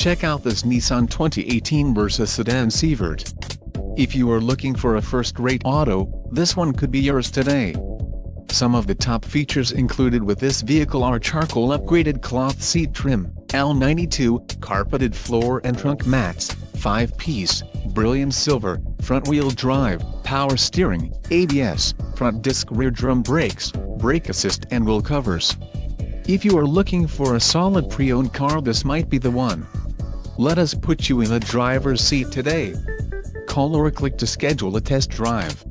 Check out this Nissan 2018 Versa Sedan Seavert. If you are looking for a first-rate auto, this one could be yours today. Some of the top features included with this vehicle are charcoal upgraded cloth seat trim, L92, carpeted floor and trunk mats, 5-piece, brilliant silver, front-wheel drive, power steering, ABS, front disc rear drum brakes, brake assist and wheel covers. If you are looking for a solid pre-owned car, this might be the one. Let us put you in the driver's seat today. Call or click to schedule a test drive.